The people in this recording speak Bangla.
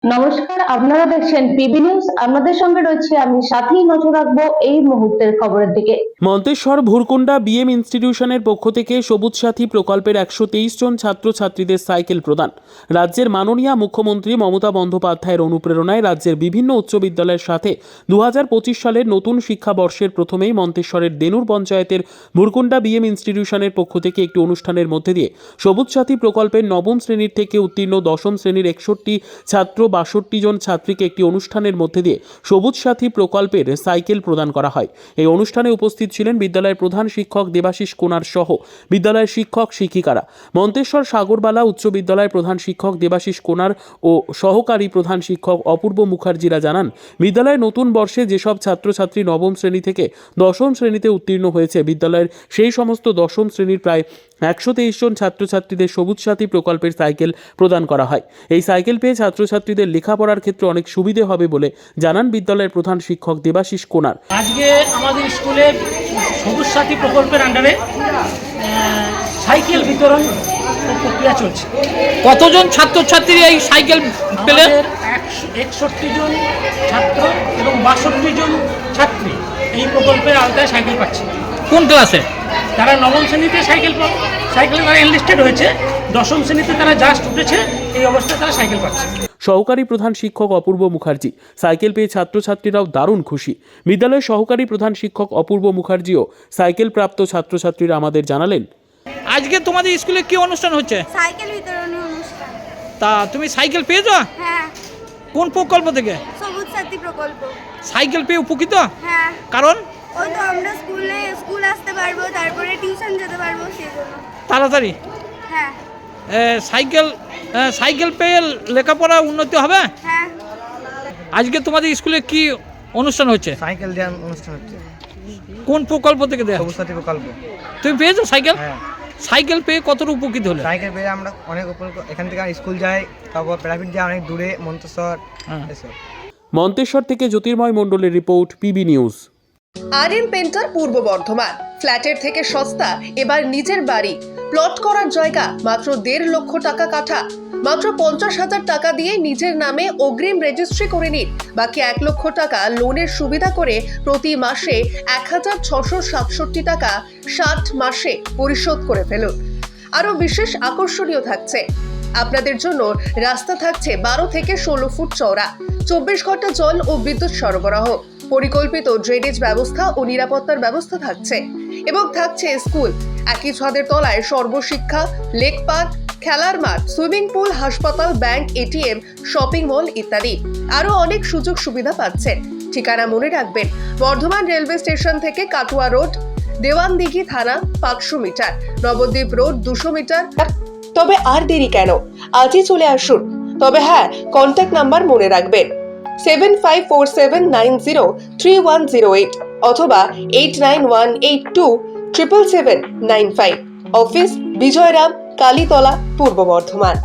নমস্কার, আপনারা দেখছেন পিবি নিউজ। আপনাদের সঙ্গে রয়েছে আমি, সাথেই নজর রাখবো এই মুহূর্তের খবরের দিকে। মন্তেশ্বর ভুরকুন্ডা বিএম ইনস্টিটিউশনের পক্ষ থেকে সবুজ সাথী প্রকল্পের 123 জন ছাত্রছাত্রীদের সাইকেল প্রদান। রাজ্যের মাননীয় মুখ্যমন্ত্রী মমতা বন্দ্যোপাধ্যায়ের অনুপ্রেরণায় রাজ্যের বিভিন্ন উচ্চ বিদ্যালয়ের সাথে 2025 সালের নতুন শিক্ষাবর্ষের প্রথমেই মন্তেশ্বরের দেনুর পঞ্চায়েতের ভুরকুন্ডা বিএম ইনস্টিটিউশনের পক্ষ থেকে একটি অনুষ্ঠানের মধ্যে দিয়ে সবুজ সাথী প্রকল্পের নবম শ্রেণীর থেকে উত্তীর্ণ দশম শ্রেণীর 61 ছাত্র 62 জন ছাত্রীকে একটি অনুষ্ঠানের মধ্যে দিয়ে সবুজ সাথী প্রকল্পের সাইকেল প্রদান করা হয়। এই অনুষ্ঠানে উপস্থিত ছিলেন বিদ্যালয়ের প্রধান শিক্ষক দেবাশিস কোনার সহ বিদ্যালয়ের শিক্ষক শিক্ষিকারা। মন্তেশ্বর সাগরবালা উচ্চ বিদ্যালয়ের প্রধান শিক্ষক দেবাশিস কোনার ও সহকারী প্রধান শিক্ষক অপূর্ব মুখার্জিরা জানান, বিদ্যালয়ের নতুন বর্ষে যেসব ছাত্রছাত্রী নবম শ্রেণী থেকে দশম শ্রেণীতে উত্তীর্ণ হয়েছে, বিদ্যালয়ের সেই সমস্ত দশম শ্রেণীর প্রায় 123 জন ছাত্রছাত্রীদের সবুজ সাথী প্রকল্পের সাইকেল প্রদান করা হয়। এই সাইকেল পেয়ে ছাত্রছাত্রীদের লেখাপড়ার ক্ষেত্রে অনেক সুবিধে হবে বলে জানান বিদ্যালয়ের প্রধান শিক্ষক দেবাশিস কোনার। আজকে আমাদের স্কুলে সবুজ সাথী প্রকল্পের আন্ডারে সাইকেল বিতরণ প্রক্রিয়া চলছে। কতজন ছাত্রছাত্রী এই সাইকেল পেলেন? 61 জন ছাত্র এবং 62 জন ছাত্রী এই প্রকল্পের আওতায় সাইকেল পাচ্ছে। কোন ক্লাসে? তারা নবম শ্রেণীতে সাইকেলে তারা এনলিস্টেড হয়েছে, দশম শ্রেণীতে তারা জাস্ট উঠেছে, এই অবস্থায় তারা সাইকেল পাচ্ছে। সহকারী প্রধান শিক্ষক অপূর্ব মুখার্জি, সাইকেল পেয়ে ছাত্রছাত্রীরাও দারুণ খুশি। বিদ্যালয়ের সহকারী প্রধান শিক্ষক অপূর্ব মুখার্জিও সাইকেল প্রাপ্ত ছাত্রছাত্রীরা আমাদের জানালেন, আজকে তোমাদের স্কুলে কি অনুষ্ঠান হচ্ছে? সাইকেল বিতরণ অনুষ্ঠান। তা তুমি সাইকেল পেয়েছো? হ্যাঁ। কোন প্রকল্প থেকে? সবুজ সাথী প্রকল্প। সাইকেল পেয়ে উপকৃত? হ্যাঁ। কারণ ওই তো আমরা স্কুল আসতে পারবো, তারপরে টিউশন যেতে পারবো, সেই জন্য। তাড়াতাড়ি হ্যাঁ। সাইকেল পেয়ে লেখাপড়া উন্নতি হবে। হ্যাঁ। আজকে তোমাদের স্কুলে কি অনুষ্ঠান হচ্ছে? সাইকেল দেওয়ার অনুষ্ঠান হচ্ছে। কোন প্রকল্প থেকে দেয়া? সবুজ সাথী প্রকল্প। তুমি পেয়েছো সাইকেল? হ্যাঁ। সাইকেল পেয়ে কতটা উপকৃত হলে? সাইকেল পেয়ে আমরা অনেক এখান থেকে স্কুল যাই, তারপর প্রাইভেট যাই অনেক দূরে, মন্তেশ্বর এসব। মন্তেশ্বর থেকে জ্যোতির্ময় মণ্ডলের report, PB news. RM painter পূর্ব বর্ধমান। ফ্ল্যাটের থেকে সস্তা এবার নিজের বাড়ি। প্লট করার জায়গা মাত্র 1.5 লক্ষ টাকা কাঠা। মাত্র 50,000 টাকা দিয়ে নিজের নামে অগ্রিম রেজিস্ট্রি করে নিন। বাকি 1 লক্ষ টাকা লোনের সুবিধা করে প্রতি মাসে 1,667 টাকা 60 মাসে পরিশোধ করে ফেলুন। আরও বিশেষ আকর্ষণীয় থাকছে, আপনাদের জন্য রাস্তা থাকছে 12 থেকে 16 ফুট চওড়া, 24 ঘন্টা জল ও বিদ্যুৎ সরবরাহ, পরিকল্পিত ড্রেনেজ ব্যবস্থা ও নিরাপত্তার ব্যবস্থা থাকছে এবং থাকছে স্কুল। একই ছাদের তলায় সর্বশিক্ষা, লেক পার্ক, খেলার মাঠ, সুইমিং পুল, হাসপাতাল, ব্যাংক, এটিএম, শপিং মল ইত্যাদি আরও অনেক সুযোগ সুবিধা পাচ্ছেন। ঠিকানা মনে রাখবেন, বর্ধমান রেলওয়ে স্টেশন থেকে কাটুয়া রোড, দেওয়ানদিঘি থানা 500 মিটার, নবদ্বীপ রোড 200 মিটার। তবে আর দেরি কেন, আজই চলে আসুন। তবে হ্যাঁ, কন্ট্যাক্ট নাম্বার মনে রাখবেন 7547903108 অথবা 8918277795। অফিস বিজয়রাম, কালীতলা, পূর্ব বর্ধমান।